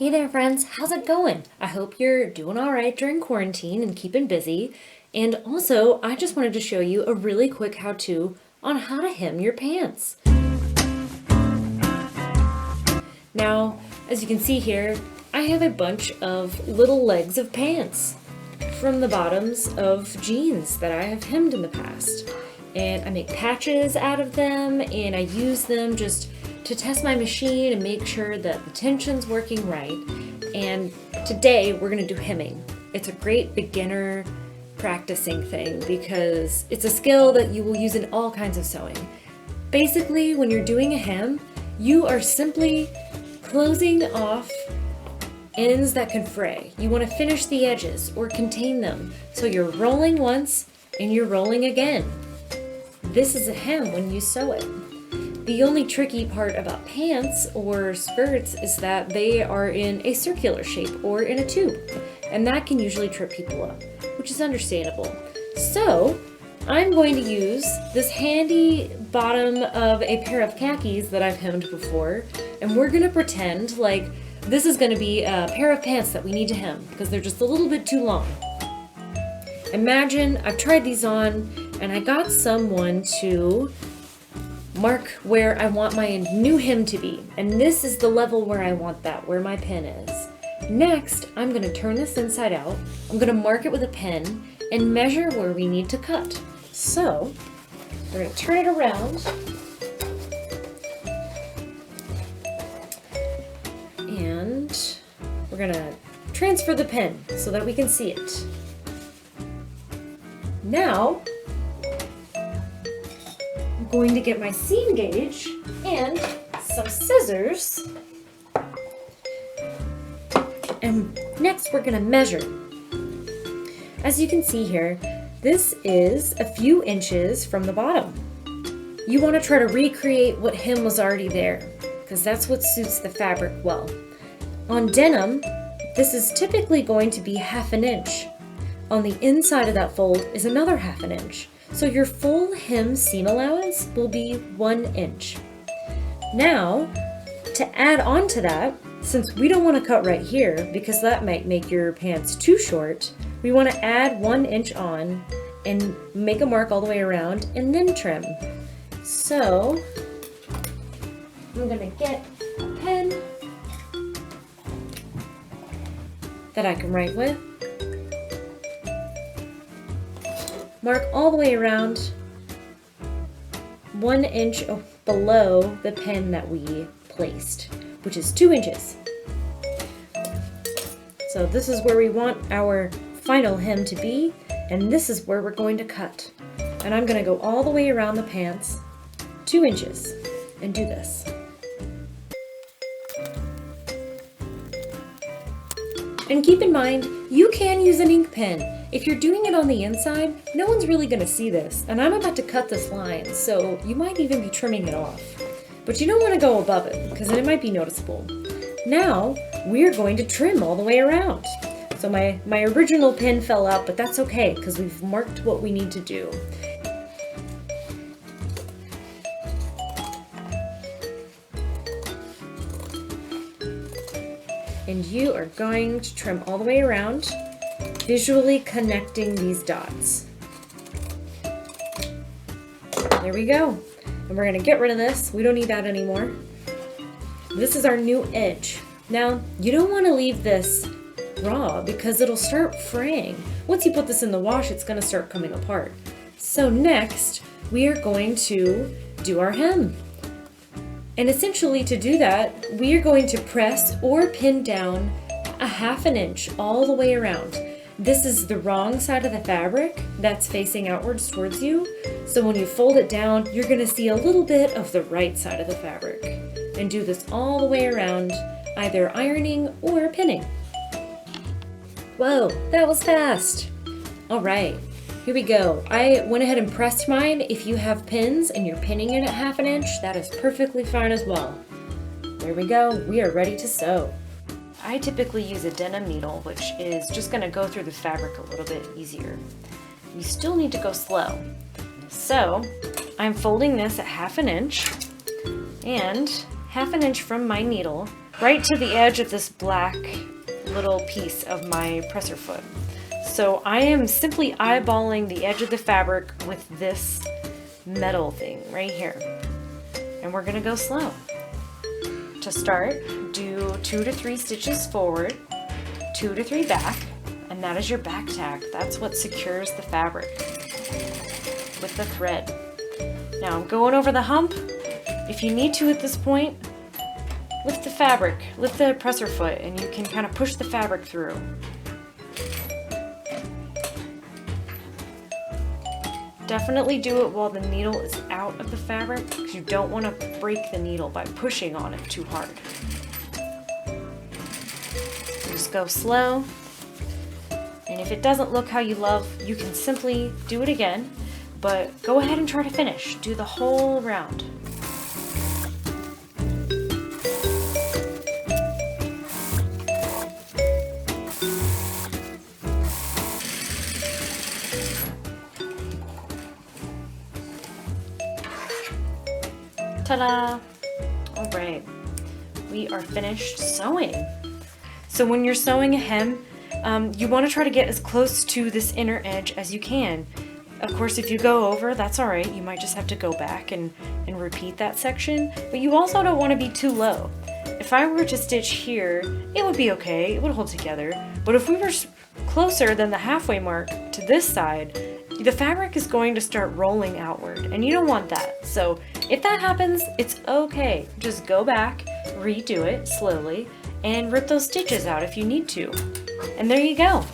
Hey there, friends. How's it going? I hope you're doing all right during quarantine and keeping busy. And also, I just wanted to show you a really quick how-to on how to hem your pants. Now, as you can see here, I have a bunch of little legs of pants from the bottoms of jeans that I have hemmed in the past. And I make patches out of them, and I use them just to test my machine and make sure that the tension's working right. And today we're going to do hemming. It's a great beginner practicing thing because it's a skill that you will use in all kinds of sewing. Basically, when you're doing a hem, you are simply closing off ends that can fray. You want to finish the edges or contain them. So you're rolling once and you're rolling again. This is a hem when you sew it. The only tricky part about pants or skirts is that they are in a circular shape or in a tube, and that can usually trip people up, which is understandable. So I'm going to use this handy bottom of a pair of khakis that I've hemmed before, and we're going to pretend like this is going to be a pair of pants that we need to hem because they're just a little bit too long. Imagine I've tried these on and I got someone to mark where I want my new hem to be, and this is the level where I want that, where my pin is. Next, I'm going to turn this inside out. I'm going to mark it with a pen and measure where we need to cut. So, we're going to turn it around and we're going to transfer the pen so that we can see it. Now, going to get my seam gauge and some scissors, and next we're going to measure. As you can see here, this is a few inches from the bottom. You want to try to recreate what hem was already there because that's what suits the fabric well. On denim, this is typically going to be 1/2 inch. On the inside of that fold is another 1/2 inch. So your full hem seam allowance will be 1 inch. Now, to add on to that, since we don't want to cut right here because that might make your pants too short, we want to add 1 inch on and make a mark all the way around and then trim. So, I'm going to get a pen that I can write with. Mark all the way around 1 inch below the pin that we placed, which is 2 inches. So this is where we want our final hem to be, and this is where we're going to cut. And I'm going to go all the way around the pants 2 inches and do this. And keep in mind, you can use an ink pen. If you're doing it on the inside, no one's really going to see this, and I'm about to cut this line, so you might even be trimming it off. But you don't want to go above it, because it might be noticeable. Now, we're going to trim all the way around. So my original pin fell out, but that's okay, because we've marked what we need to do. And you are going to trim all the way around, visually connecting these dots. There we go. And we're going to get rid of this. We don't need that anymore. This is our new edge. Now, you don't want to leave this raw because it'll start fraying. Once you put this in the wash, it's going to start coming apart. So next, we are going to do our hem. And essentially to do that, we are going to press or pin down 1/2 inch all the way around. This is the wrong side of the fabric that's facing outwards towards you. So when you fold it down, you're going to see a little bit of the right side of the fabric. And do this all the way around, either ironing or pinning. Whoa, that was fast. All right, here we go. I went ahead and pressed mine. If you have pins and you're pinning it at 1/2 inch, that is perfectly fine as well. There we go, we are ready to sew. I typically use a denim needle, which is just going to go through the fabric a little bit easier. You still need to go slow. So I'm folding this at 1/2 inch, and 1/2 inch from my needle, right to the edge of this black little piece of my presser foot. So I am simply eyeballing the edge of the fabric with this metal thing right here. And we're gonna go slow. To start, do 2 to 3 stitches forward, 2 to 3 back, and that is your back tack. That's what secures the fabric with the thread. Now I'm going over the hump. If you need to at this point, lift the fabric, lift the presser foot, and you can kind of push the fabric through. Definitely do it while the needle is out of the fabric, because you don't want to break the needle by pushing on it too hard. Just go slow. And if it doesn't look how you love, you can simply do it again, but go ahead and try to finish. Do the whole round. Ta-da! All right, we are finished sewing. So when you're sewing a hem, you want to try to get as close to this inner edge as you can. Of course, if you go over, that's all right. You might just have to go back and repeat that section, but you also don't want to be too low. If I were to stitch here, it would be okay, it would hold together. But if we were closer than the halfway mark to this side, the fabric is going to start rolling outward, and you don't want that. So if that happens, it's okay. Just go back, redo it slowly, and rip those stitches out if you need to. And there you go.